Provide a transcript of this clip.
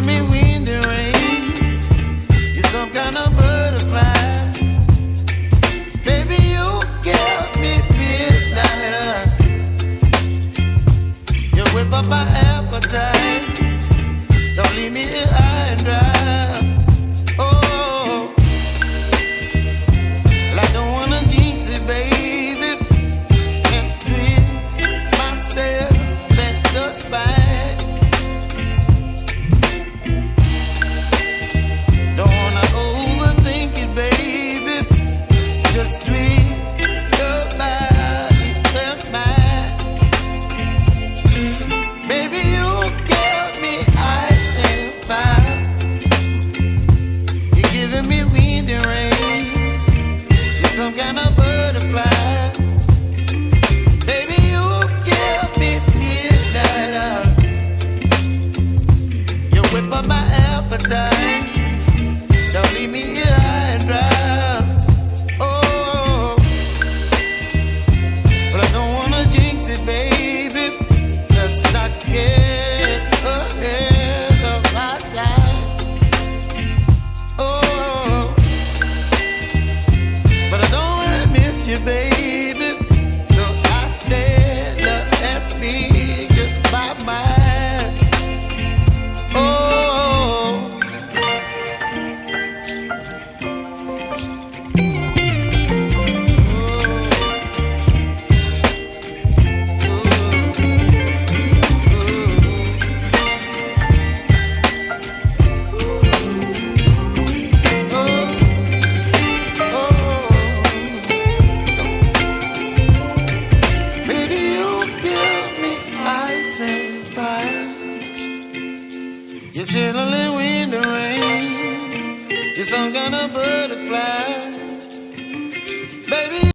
giving me wind and rain. You're some kind of butterfly. Baby, you give me midnight. You whip up my appetite. Don't leave me here high and dry. Oh, well, I don't wanna jinx it, baby. Can't twist myself at the spine. Don't wanna overthink it, baby. It's just twist your body and mine. Baby, you give me ice and fire. You're giving me wind and rain. You're some kind of butterfly. Baby, you give me midnight. You whip up my appetite. Don't leave me here high and dry. Oh, but I don't wanna jinx it, baby. Let's not get ahead of my time. Oh, but I don't wanna miss you, baby. So I stand up and speak just my mind. Oh. Baby, you give me ice and fire. You're chilling wind and rain. You're some kind of bird.